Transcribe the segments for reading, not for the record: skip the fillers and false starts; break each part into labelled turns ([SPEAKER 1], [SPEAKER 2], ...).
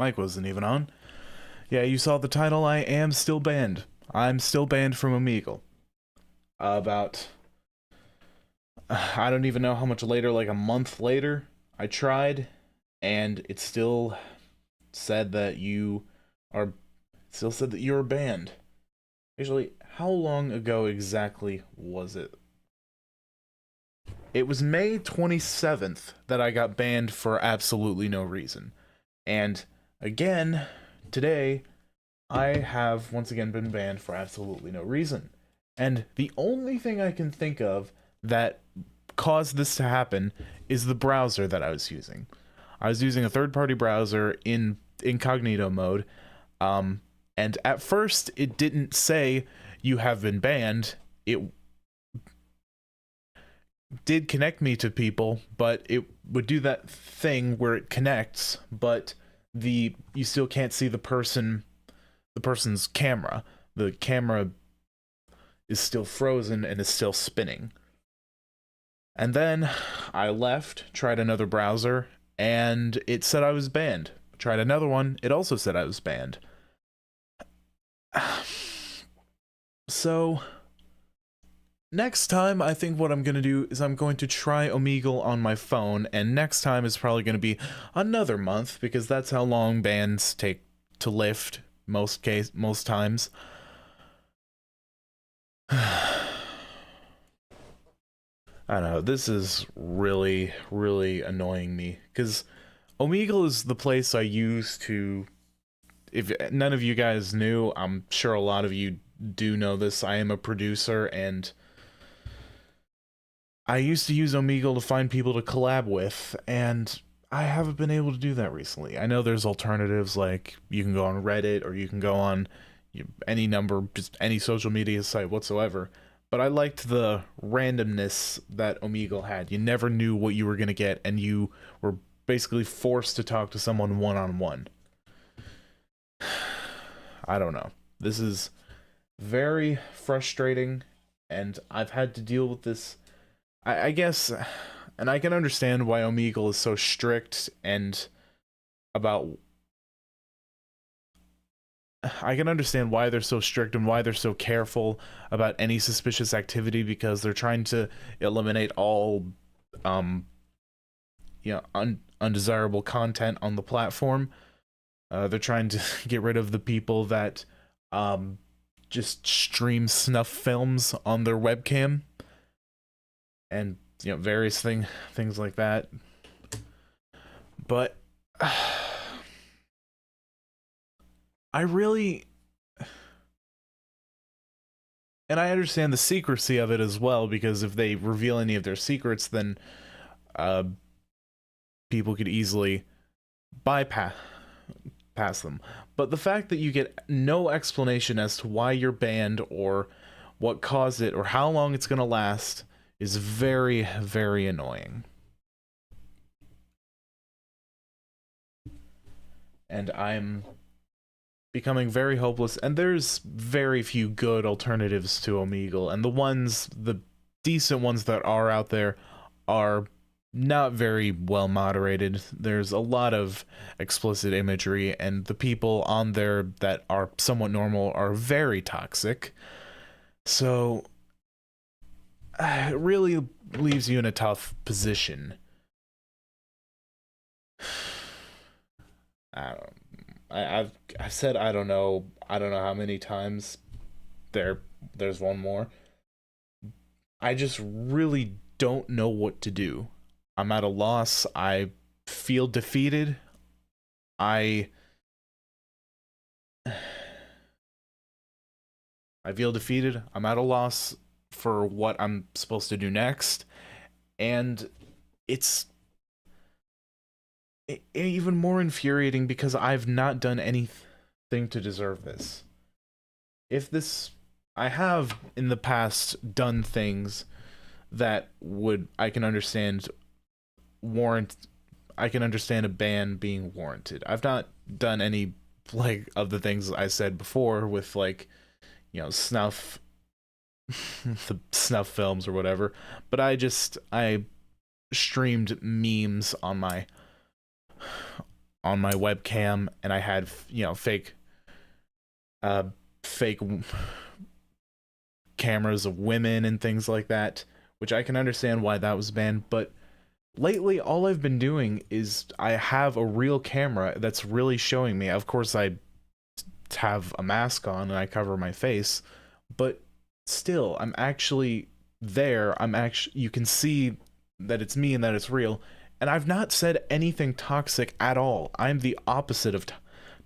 [SPEAKER 1] Mic wasn't even on. Yeah, you saw the title. I am still banned. I'm still banned from Omegle. About I don't even know how much later, like a month later, I tried, and it said that you are still said that you were banned. Actually, how long ago exactly was it? It was May 27th that I got banned for absolutely no reason. And again, today, I have once again been banned for absolutely no reason. And the only thing I can think of that caused this to happen is the browser that I was using. I was using a third-party browser in incognito mode, and at first it didn't say you have been banned. It did connect me to people, but it would do that thing where it connects, but you still can't see the person's camera. The camera is still frozen and is still spinning. And then I left, tried another browser, and it said I was banned. Tried another one, it also said I was banned. So next time, I think what I'm going to do is I'm going to try Omegle on my phone, and next time is probably going to be another month, because that's how long bans take to lift most times. I don't know, this is really, really annoying me, because Omegle is the place I use to, if none of you guys knew, I'm sure a lot of you do know this, I am a producer, and I used to use Omegle to find people to collab with, and I haven't been able to do that recently. I know there's alternatives, like you can go on Reddit, or you can go on any number, just any social media site whatsoever, but I liked the randomness that Omegle had. You never knew what you were going to get, and you were basically forced to talk to someone one-on-one. I don't know. This is very frustrating, and I've had to deal with this, I guess, and I can understand why Omegle is so strict and about... I can understand why they're so strict and why they're so careful about any suspicious activity, because they're trying to eliminate all, undesirable content on the platform. They're trying to get rid of the people that, just stream snuff films on their webcam, and various things like that. But I really, and I understand the secrecy of it as well, because if they reveal any of their secrets, then people could easily bypass them. But the fact that you get no explanation as to why you're banned, or what caused it, or how long it's going to last, is very, very annoying. And I'm becoming very hopeless, and there's very few good alternatives to Omegle, and the decent ones that are out there are not very well moderated. There's a lot of explicit imagery, and the people on there that are somewhat normal are very toxic. So it really leaves you in a tough position. I've said I don't know how many times. There's one more. I just really don't know what to do. I'm at a loss. I feel defeated. I feel defeated. I'm at a loss for what I'm supposed to do next, and it's even more infuriating because I've not done anything to deserve this. I have in the past done things that I can understand a ban being warranted. I've not done any of the things I said before with snuff the snuff films or whatever, but I streamed memes on my on my webcam, and I had, you know, uh fake cameras of women and things like that, which I can understand why that was banned. But lately all I've been doing is I have a real camera that's really showing me. Of course I have a mask on and I cover my face, but still I'm actually there. You can see that it's me and that it's real, and I've not said anything toxic at all. I'm the opposite of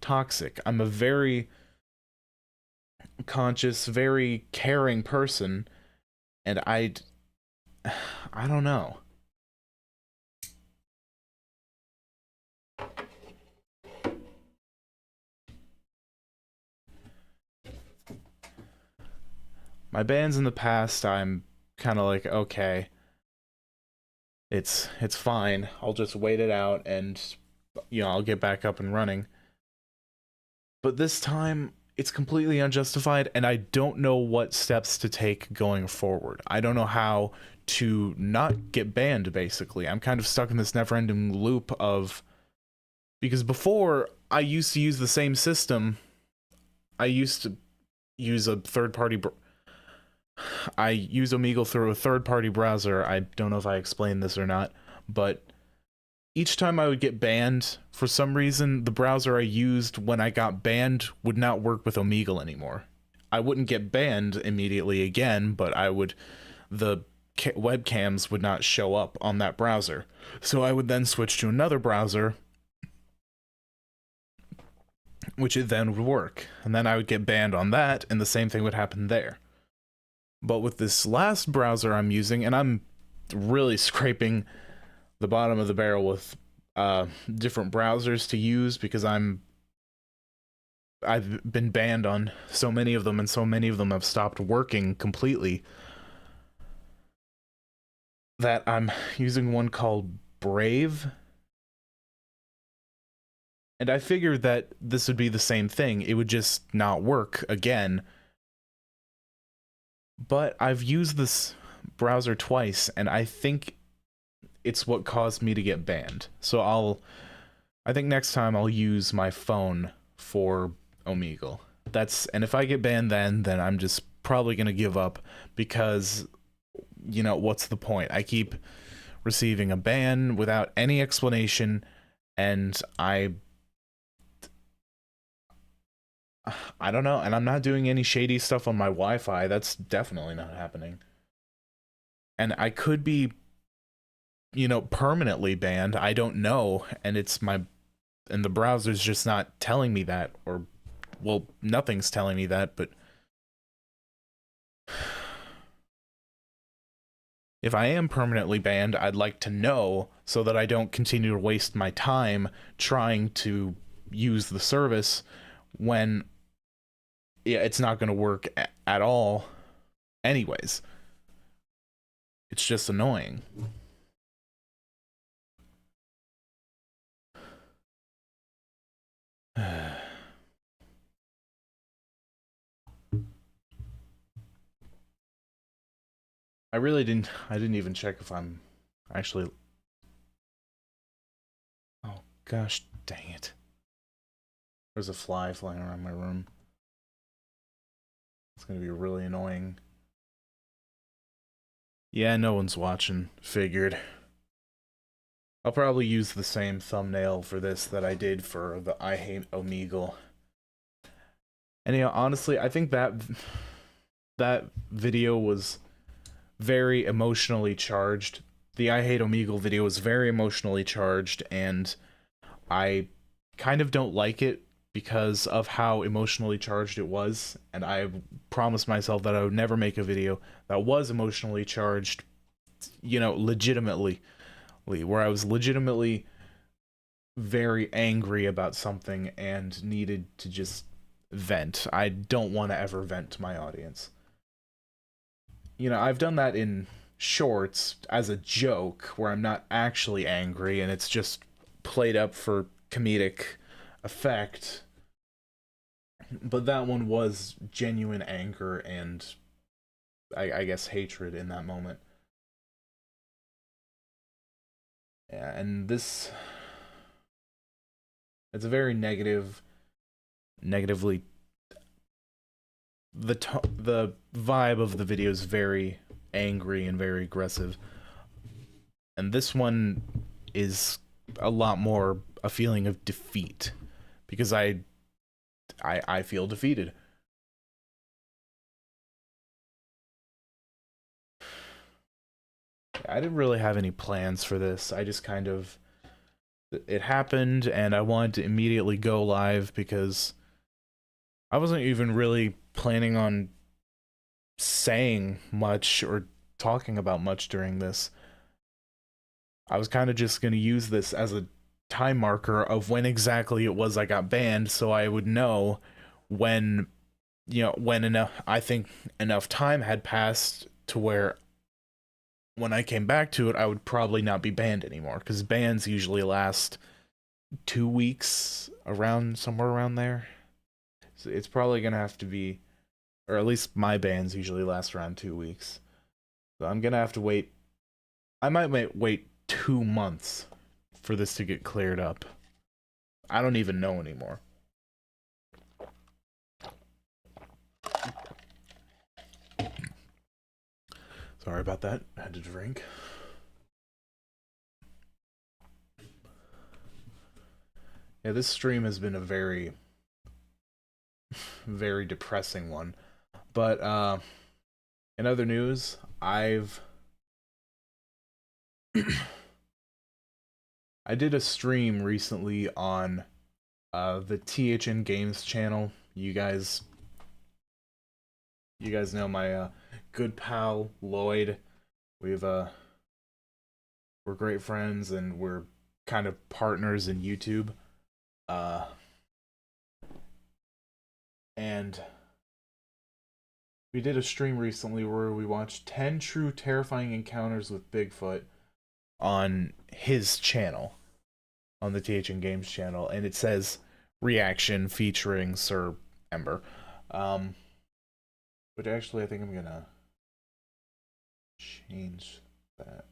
[SPEAKER 1] toxic. I'm a very conscious, very caring person, and I don't know. My bans in the past, I'm kind of like, okay, it's fine. I'll just wait it out, and you know, I'll get back up and running. But this time it's completely unjustified, and I don't know what steps to take going forward. I don't know how to not get banned, basically. I'm kind of stuck in this never-ending loop of, because before I used to use the same system. I used to use a third-party I use Omegle through a third-party browser. I don't know if I explained this or not, but each time I would get banned, for some reason, the browser I used when I got banned would not work with Omegle anymore. I wouldn't get banned immediately again, but the webcams would not show up on that browser. So I would then switch to another browser, which it then would work. And then I would get banned on that, and the same thing would happen there. But with this last browser I'm using, and I'm really scraping the bottom of the barrel with different browsers to use, because I've been banned on so many of them, and so many of them have stopped working completely, that I'm using one called Brave. And I figured that this would be the same thing. It would just not work again. But I've used this browser twice, and I think it's what caused me to get banned. So I think next time I'll use my phone for Omegle. And if I get banned then I'm just probably gonna give up, because, you know, what's the point? I keep receiving a ban without any explanation, and I don't know, and I'm not doing any shady stuff on my Wi-Fi. That's definitely not happening. And I could be, you know, permanently banned. I don't know, and the browser's just not telling me that, or, well, nothing's telling me that, but if I am permanently banned, I'd like to know, so that I don't continue to waste my time trying to use the service when, yeah, it's not going to work at all anyways. It's just annoying. I didn't even check if I'm actually, oh gosh dang it. There's a fly flying around my room. It's gonna be really annoying. Yeah, no one's watching. Figured. I'll probably use the same thumbnail for this that I did for the I Hate Omegle. And, you know, honestly, I think that video was very emotionally charged. The I Hate Omegle video was very emotionally charged, and I kind of don't like it because of how emotionally charged it was, and I promised myself that I would never make a video that was emotionally charged, you know, legitimately, where I was legitimately very angry about something and needed to just vent. I don't want to ever vent to my audience. You know, I've done that in shorts as a joke where I'm not actually angry and it's just played up for comedic effect. But that one was genuine anger and I guess hatred in that moment. Yeah, and this It's a very negatively the vibe of the video is very angry and very aggressive, and this one is a lot more a feeling of defeat, because I feel defeated. I didn't really have any plans for this. I just kind of, it happened and I wanted to immediately go live because I wasn't even really planning on saying much or talking about much during this. I was kind of just going to use this as a time marker of when exactly it was I got banned, so I would know when, when enough, I think enough time had passed to where when I came back to it, I would probably not be banned anymore, because bans usually last 2 weeks, somewhere around there. So it's probably gonna have to be, or at least my bans usually last around 2 weeks. So I'm gonna have to wait. I might wait 2 months for this to get cleared up. I don't even know anymore. Sorry about that. I had to drink. Yeah, this stream has been a very, very depressing one. But in other news, I did a stream recently on the THN Games channel. You guys know my good pal Lloyd. We're great friends and we're kind of partners in YouTube. And we did a stream recently where we watched 10 true terrifying encounters with Bigfoot on his channel, on the THN Games channel, and it says reaction featuring Sir Ember. But actually I think I'm gonna change that.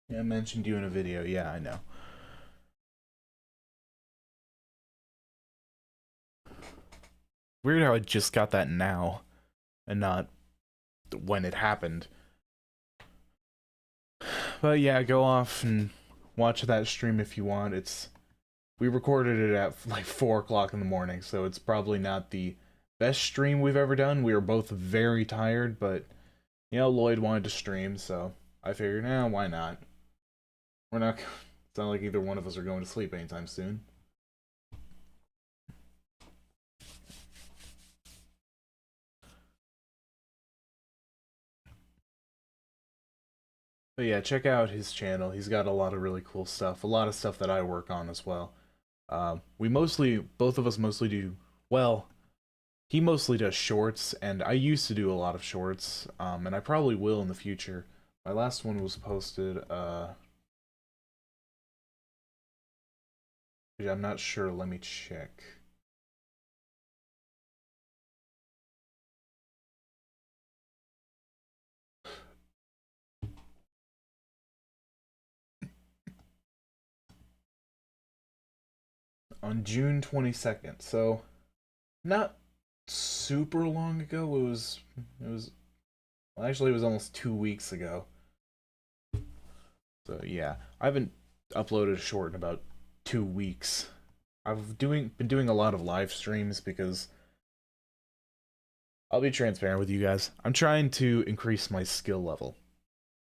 [SPEAKER 1] Yeah, I mentioned you in a video. Yeah, I know. Weird how I just got that now and not when it happened. But yeah, go off and watch that stream if you want. We recorded it at like 4 o'clock in the morning, so it's probably not the best stream we've ever done. We were both very tired, but Lloyd wanted to stream, so I figured, why not? It's not like either one of us are going to sleep anytime soon. But yeah, check out his channel. He's got a lot of really cool stuff. A lot of stuff that I work on as well. Both of us mostly do, well, he mostly does shorts, and I used to do a lot of shorts, and I probably will in the future. My last one was posted, I'm not sure, let me check. On June 22nd, so not super long ago. Well, actually it was almost 2 weeks ago. So yeah, I haven't uploaded a short in about 2 weeks. I've been doing a lot of live streams because I'll be transparent with you guys. I'm trying to increase my skill level,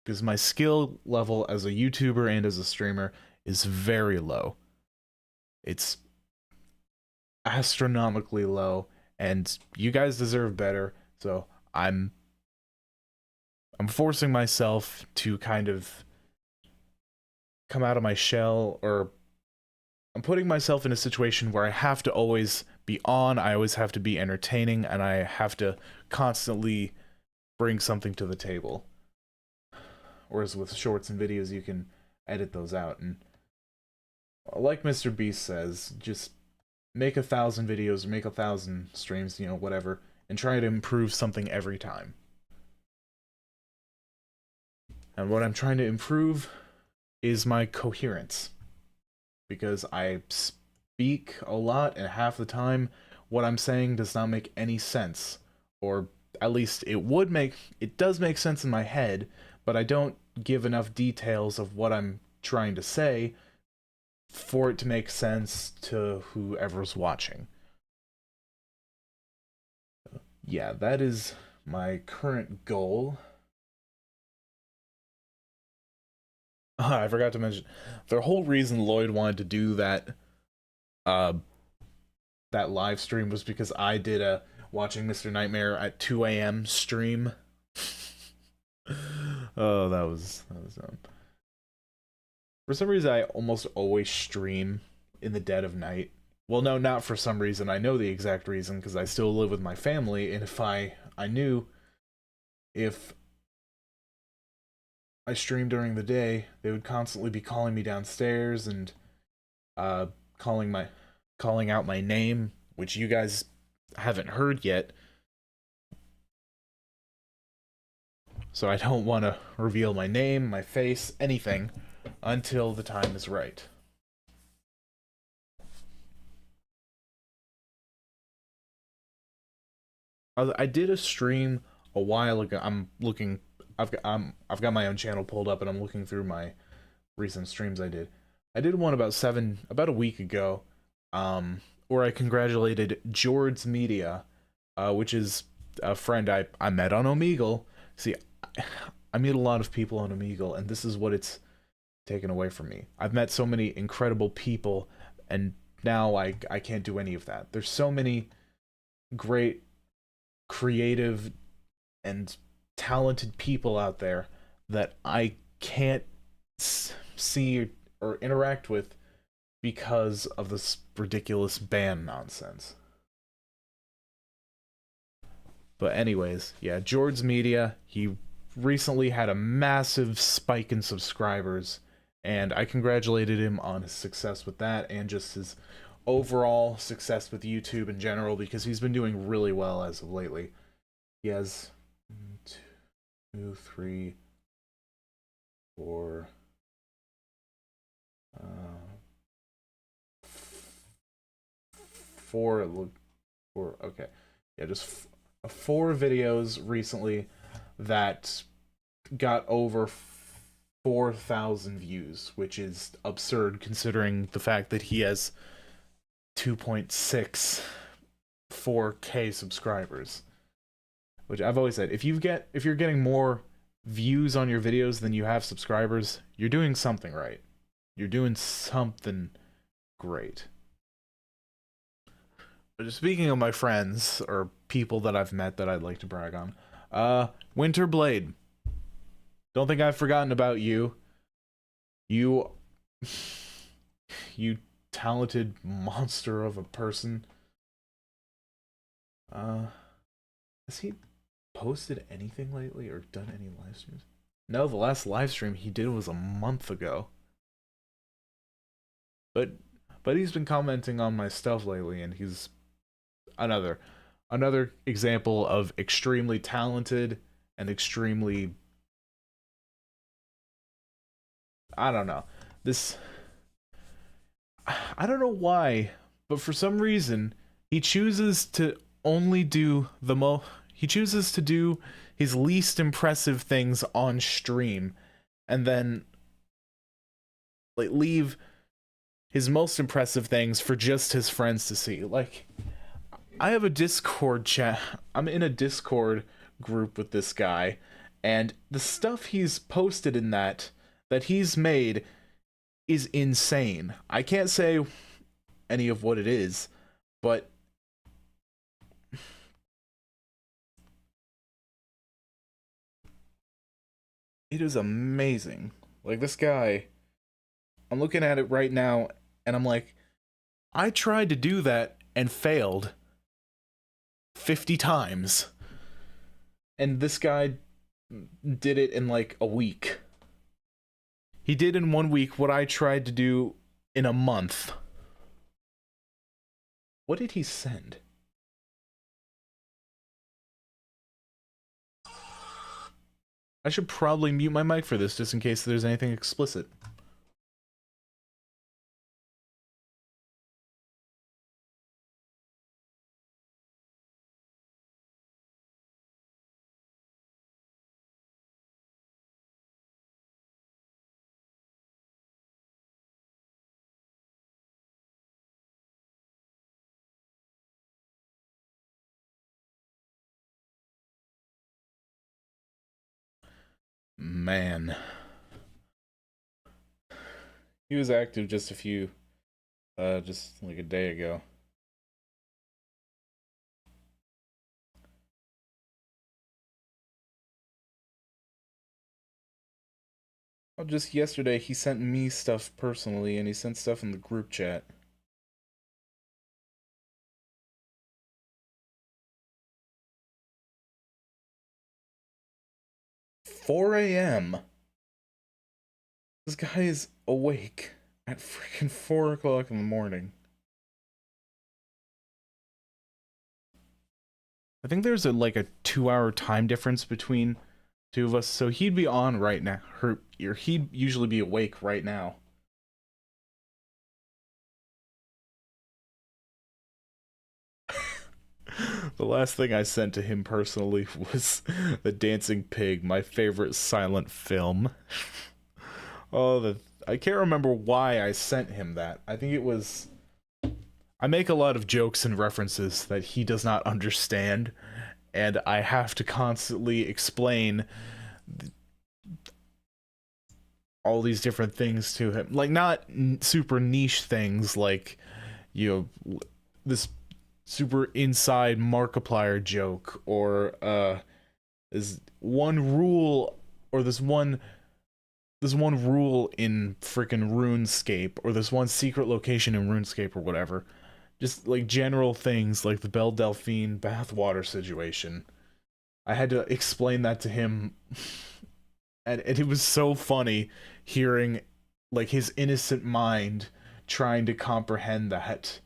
[SPEAKER 1] because my skill level as a YouTuber and as a streamer is very low. It's astronomically low, and you guys deserve better. So I'm forcing myself to kind of come out of my shell, or I'm putting myself in a situation where I have to always be on, I always have to be entertaining, and I have to constantly bring something to the table. whereas with shorts and videos, you can edit those out. And like Mr. Beast says, just make 1,000 videos or make 1,000 streams, you know, whatever, and try to improve something every time. And what I'm trying to improve is my coherence, because I speak a lot, and half the time what I'm saying does not make any sense, or at least it does make sense in my head, but I don't give enough details of what I'm trying to say for it to make sense to whoever's watching. Yeah, that is my current goal. I forgot to mention, the whole reason Lloyd wanted to do that live stream was because I did a watching Mr. Nightmare at 2 a.m. stream. Oh, that was dumb. For some reason, I almost always stream in the dead of night. Well, no, not for some reason. I know the exact reason, because I still live with my family, and if I knew if I streamed during the day, they would constantly be calling me downstairs and calling out my name, which you guys haven't heard yet. So I don't want to reveal my name, my face, anything until the time is right. I did a stream a while ago. I've got my own channel pulled up, and I'm looking through my recent streams I did. I did one about a week ago, where I congratulated George Media, which is a friend I met on Omegle. See, I meet a lot of people on Omegle, and this is what it's taken away from me. I've met so many incredible people, and now I can't do any of that. There's so many great, creative, and talented people out there that I can't see or interact with because of this ridiculous ban nonsense. But anyways, yeah, George Media, he recently had a massive spike in subscribers, and I congratulated him on his success with that, and just his overall success with YouTube in general, because he's been doing really well as of lately. He has 2, 3, 4, 4, okay. Yeah, just 4 videos recently that got over 4,000 views, which is absurd considering the fact that he has 2.64K subscribers. Which I've always said, if you're getting more views on your videos than you have subscribers, you're doing something right. You're doing something great. But speaking of my friends, or people that I've met that I'd like to brag on, Winterblade. Don't think I've forgotten about you. You talented monster of a person. Has he posted anything lately or done any live streams? No, the last live stream he did was a month ago. But he's been commenting on my stuff lately, and he's another example of extremely talented and extremely, I don't know. I don't know why, but for some reason he chooses to only do he chooses to do his least impressive things on stream, and then like leave his most impressive things for just his friends to see. Like, I have a Discord chat. I'm in a Discord group with this guy, and the stuff he's posted in that he's made is insane. I can't say any of what it is, but it is amazing. Like, this guy, I'm looking at it right now, and I'm like, I tried to do that and failed 50 times. And this guy did it in like a week. He did in 1 week what I tried to do in a month. What did he send? I should probably mute my mic for this just in case there's anything explicit. Man. He was active just just like a day ago. Oh, just yesterday he sent me stuff personally, and he sent stuff in the group chat. "4 a.m. This guy is awake at freaking 4 o'clock in the morning. I think there's like a 2-hour time difference between two of us, so he'd be on right now. He'd usually be awake right now. The last thing I sent to him personally was The Dancing Pig, my favorite silent film. I can't remember why I sent him that. I think it was... I make a lot of jokes and references that he does not understand, and I have to constantly explain all these different things to him. Like, not super niche things like, you know, this super inside Markiplier joke, or this one rule, or this one rule in freaking RuneScape, or this one secret location in RuneScape, or whatever. Just like general things like the Belle Delphine bathwater situation. I had to explain that to him, and it was so funny hearing like his innocent mind trying to comprehend that.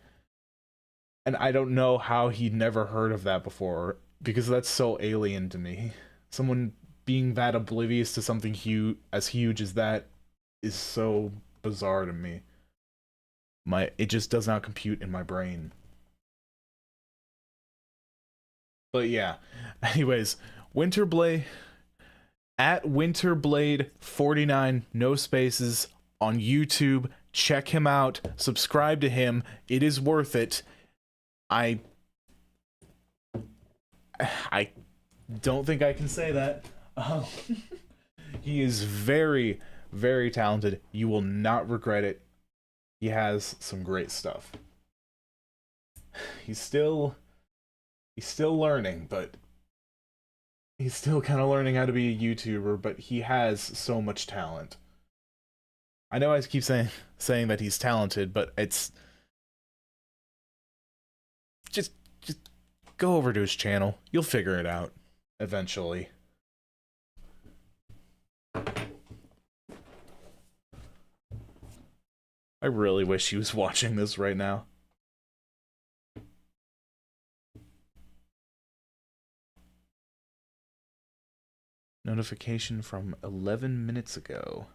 [SPEAKER 1] And I don't know how he'd never heard of that before, because that's so alien to me. Someone being that oblivious to something as huge as that is so bizarre to me. It just does not compute in my brain. But yeah, anyways, Winterblade at Winterblade49, no spaces, on YouTube. Check him out. Subscribe to him. It is worth it. I don't think I can say that. He is very, very talented. You will not regret it. He has some great stuff. He's still learning, but he's still kind of learning how to be a YouTuber, but he has so much talent. I know I keep saying that he's talented, but it's just go over to his channel. You'll figure it out eventually. I really wish he was watching this right now. Notification from 11 minutes ago.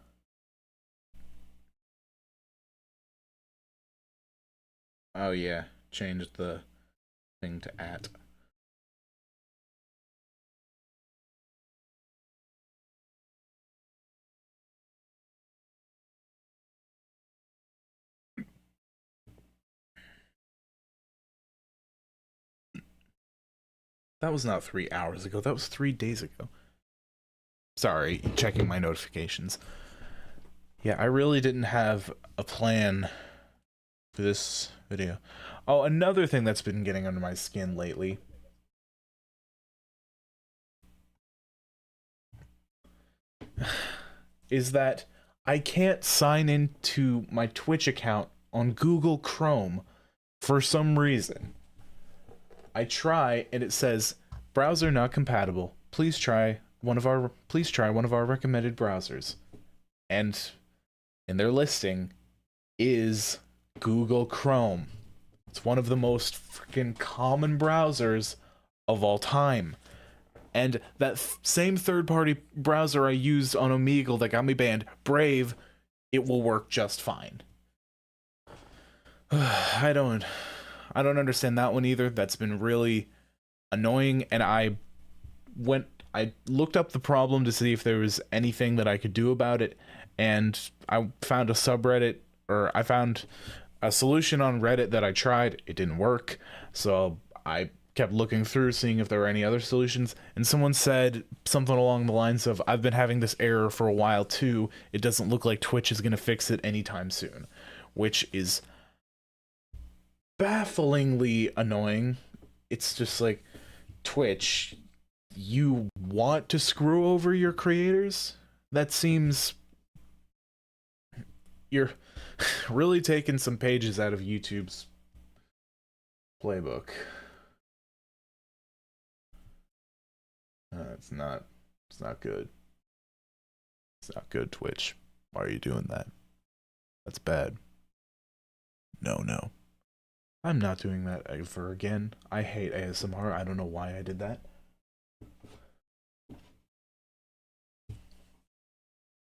[SPEAKER 1] Oh yeah, changed the thing to @. That was not 3 hours ago, that was 3 days ago. Sorry, checking my notifications. Yeah, I really didn't have a plan for this video. Oh, another thing that's been getting under my skin lately is that I can't sign into my Twitch account on Google Chrome for some reason. I try and it says browser not compatible. Please try one of our recommended browsers. And in their listing is Google Chrome. It's one of the most freaking common browsers of all time. And that same third-party browser I used on Omegle that got me banned, Brave, it will work just fine. I don't understand that one either. That's been really annoying, and I looked up the problem to see if there was anything that I could do about it, and I found a subreddit, or I found a solution on Reddit that I tried. It didn't work, so I kept looking through, seeing if there were any other solutions, and someone said something along the lines of, I've been having this error for a while too, it doesn't look like Twitch is going to fix it anytime soon, which is bafflingly annoying. It's just like, Twitch, you want to screw over your creators? That seems... You're really taking some pages out of YouTube's playbook. It's not good. It's not good, Twitch. Why are you doing that? That's bad. No. I'm not doing that ever again. I hate ASMR. I don't know why I did that.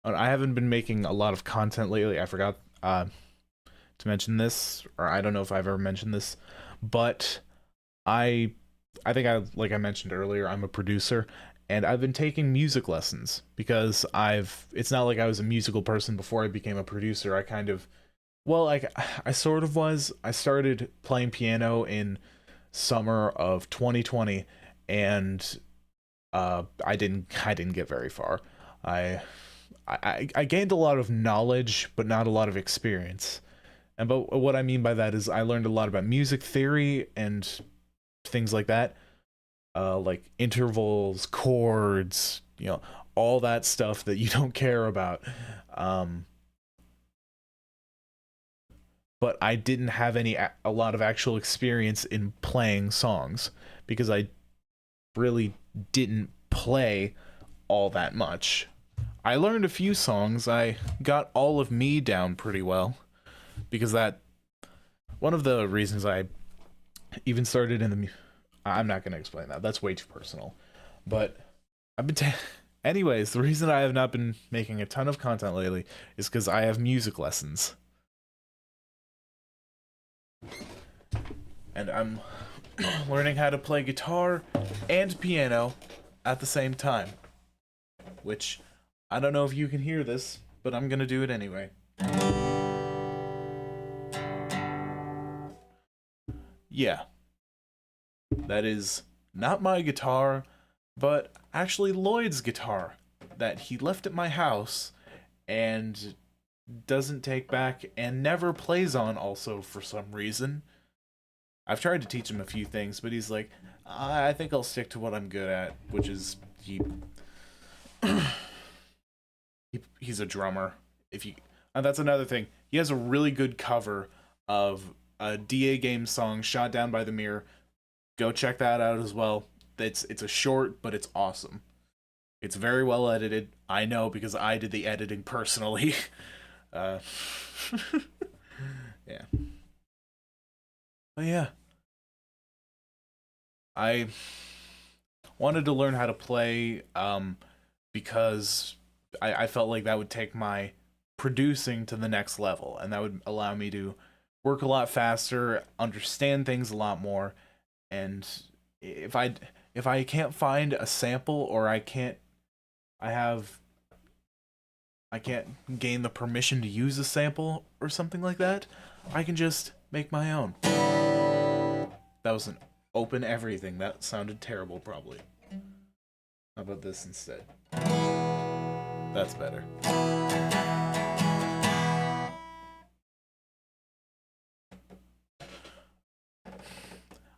[SPEAKER 1] I haven't been making a lot of content lately. I forgot to mention this, or I don't know if I've ever mentioned this, but I think like I mentioned earlier, I'm a producer, and I've been taking music lessons because it's not like I was a musical person before I became a producer. I sort of was. I started playing piano in summer of 2020, and I didn't get very far. I gained a lot of knowledge, but not a lot of experience. But what I mean by that is I learned a lot about music theory and things like that, like intervals, chords, all that stuff that you don't care about. But I didn't have a lot of actual experience in playing songs because I really didn't play all that much. I learned a few songs. I got All of Me down pretty well because one of the reasons I even started I'm not going to explain that. That's way too personal. But anyways, the reason I have not been making a ton of content lately is because I have music lessons. And I'm learning how to play guitar and piano at the same time. Which, I don't know if you can hear this, but I'm gonna do it anyway. Yeah. That is not my guitar, but actually Lloyd's guitar that he left at my house and doesn't take back and never plays on also for some reason. I've tried to teach him a few things, but he's like, I think I'll stick to what I'm good at, which is he's a drummer. That's another thing. He has a really good cover of a DA game song, Shot Down by the Mirror. Go check that out as well. It's a short, but it's awesome. It's very well edited. I know because I did the editing personally. Yeah. But yeah. I wanted to learn how to play because I felt like that would take my producing to the next level, and that would allow me to work a lot faster, understand things a lot more, and if I can't find a sample, or I can't gain the permission to use a sample or something like that, I can just make my own. That was an open everything. That sounded terrible, probably. How about this instead? That's better.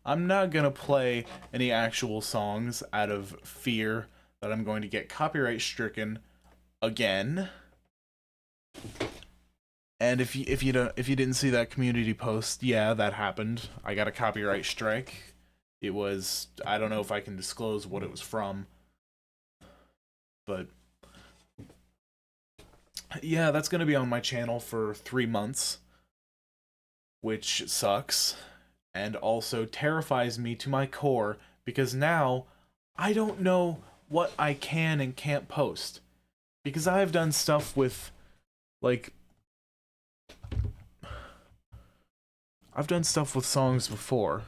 [SPEAKER 1] I'm not gonna play any actual songs out of fear that I'm going to get copyright stricken again. And if you didn't see that community post, yeah, that happened. I got a copyright strike. It was, I don't know if I can disclose what it was from, but yeah, that's gonna be on my channel for 3 months, which sucks, and also terrifies me to my core because now I don't know what I can and can't post. Because I've done stuff with, like, I've done stuff with songs before.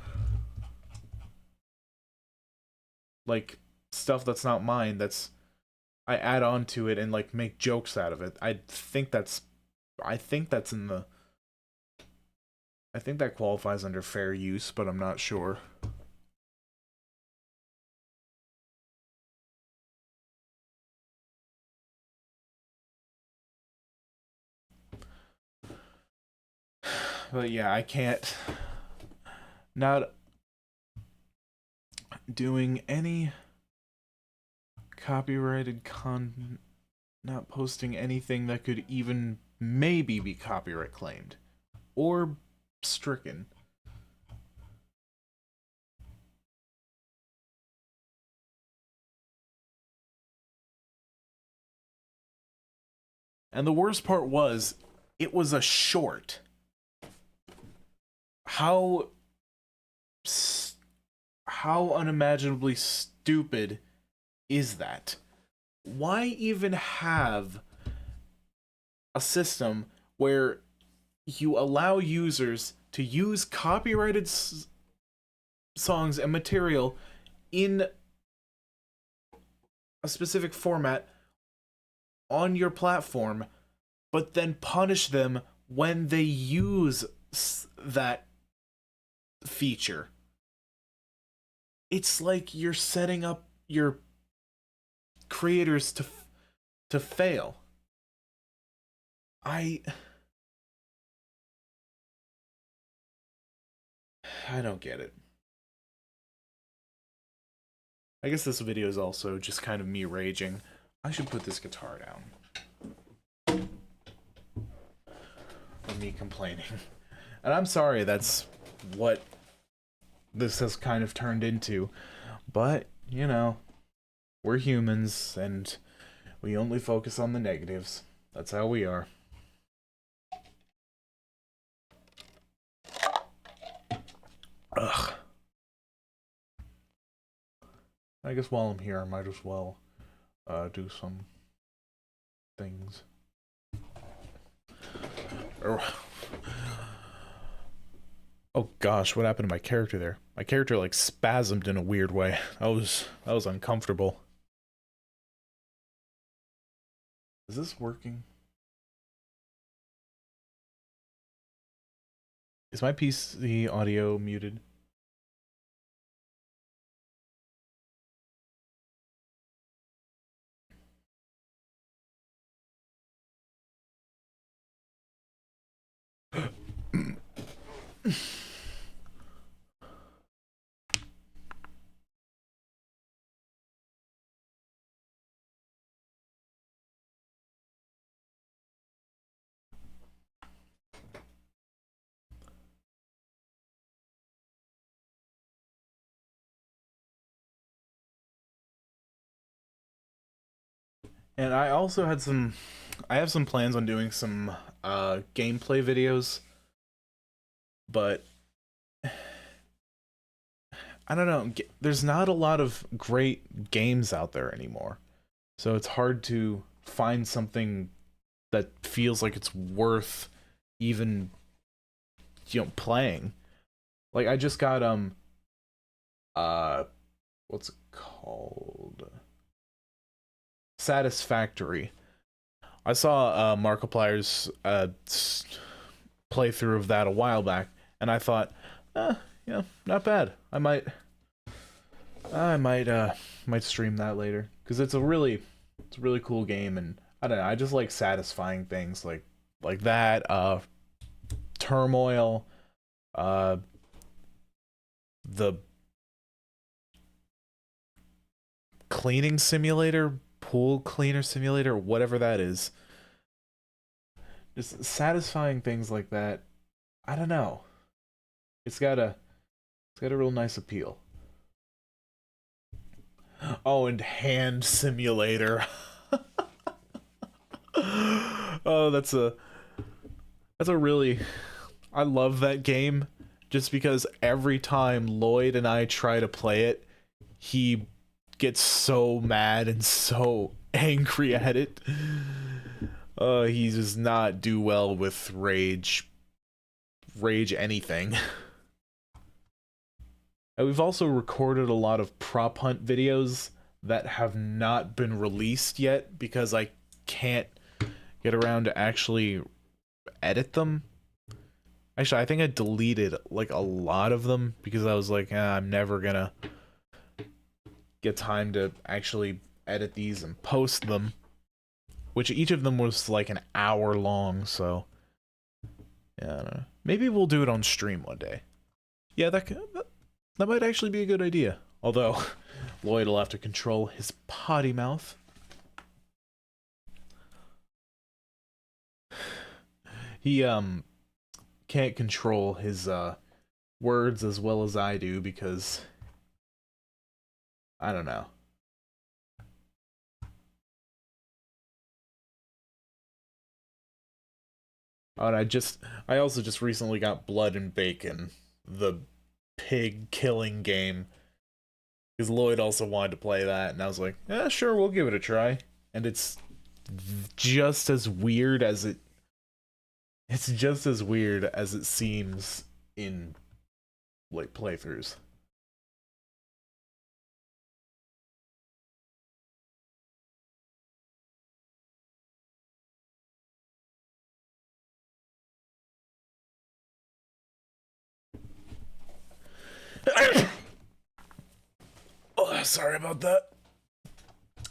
[SPEAKER 1] Like, stuff that's not mine, that's, I add on to it and, like, make jokes out of it. I think that's in the, I think that qualifies under fair use, but I'm not sure. But yeah, I can't, not doing any copyrighted content, not posting anything that could even maybe be copyright claimed or stricken. And the worst part was, it was a short. How unimaginably stupid is that? Why even have a system where you allow users to use copyrighted songs and material in a specific format on your platform, but then punish them when they use that feature? It's like you're setting up your creators to fail. I don't get it. I guess this video is also just kind of me raging. I should put this guitar down. Or me complaining. And I'm sorry that's what this has kind of turned into. But, you know, we're humans and we only focus on the negatives. That's how we are. Ugh. I guess while I'm here, I might as well do some things. Oh gosh, what happened to my character there? My character like spasmed in a weird way. That was uncomfortable. Is this working? Is my PC audio muted? And I also had I have some plans on doing some gameplay videos, but I don't know, there's not a lot of great games out there anymore. So it's hard to find something that feels like it's worth even, you know, playing. Like I just got what's it called? Satisfactory. I saw Markiplier's playthrough of that a while back, and I thought, yeah, not bad. I might stream that later because it's a really cool game, and I don't know. I just like satisfying things like that. Turmoil, the cleaning simulator, pool cleaner simulator, whatever that is. Just satisfying things like that. I don't know. It's got a real nice appeal. Oh, and hand simulator. Oh, that's a really, I love that game just because every time Lloyd and I try to play it, he gets so mad and so angry at it. He does not do well with rage anything. And we've also recorded a lot of prop hunt videos that have not been released yet because I can't get around to actually edit them. Actually, I think I deleted like a lot of them because I was like, I'm never gonna get time to actually edit these and post them. Which each of them was like an hour long, so yeah, I don't know. Maybe we'll do it on stream one day. Yeah, that might actually be a good idea. Although Lloyd will have to control his potty mouth. He can't control his words as well as I do because I don't know. Oh, and I also just recently got Blood and Bacon, the pig killing game. Because Lloyd also wanted to play that, and I was like, yeah, sure, we'll give it a try. And just as weird as it's just as weird as it seems in like playthroughs. Oh, sorry about that.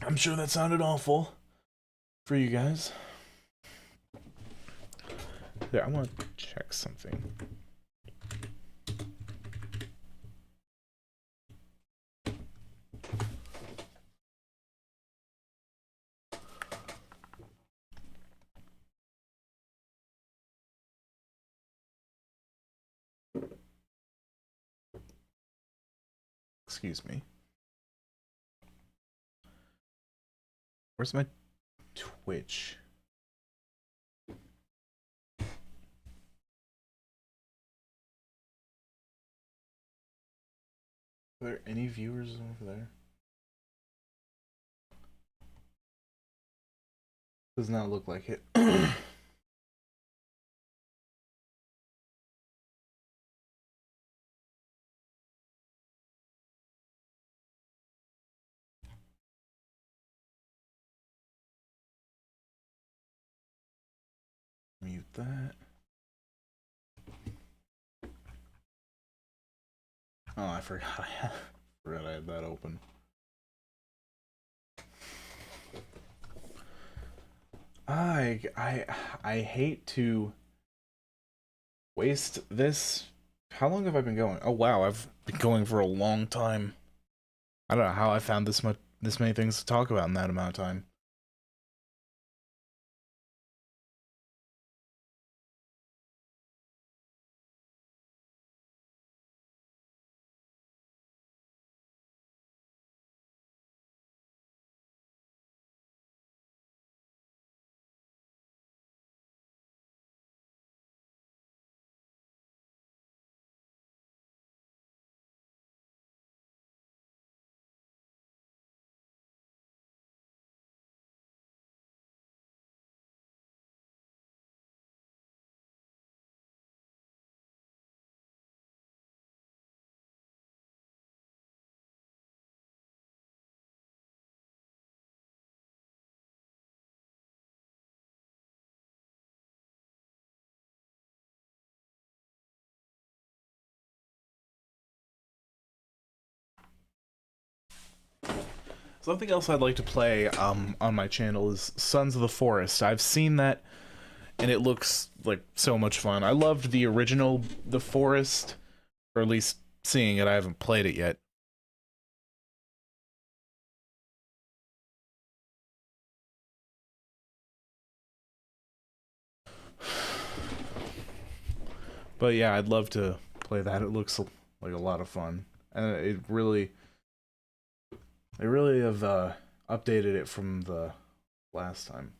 [SPEAKER 1] I'm sure that sounded awful for you guys. There, I want to check something. Excuse me. Where's my Twitch? Are there any viewers over there? Does not look like it. Mute that. Oh, I forgot. Forgot I had that open. I hate to waste this. How long have I been going? Oh wow, I've been going for a long time. I don't know how I found this many things to talk about in that amount of time. Something else I'd like to play on my channel is Sons of the Forest. I've seen that and it looks like so much fun. I loved the original The Forest, or at least seeing it. I haven't played it yet. But yeah, I'd love to play that. It looks like a lot of fun. And they really have updated it from the last time.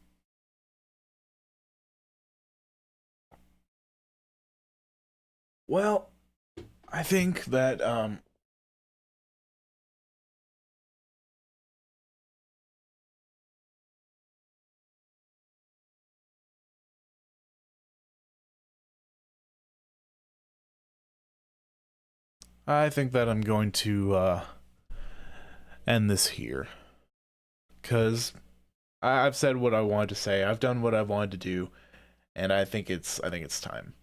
[SPEAKER 1] Well, I think that I'm going to end this here because I've said what I wanted to say. I've done what I wanted to do, and I think it's time.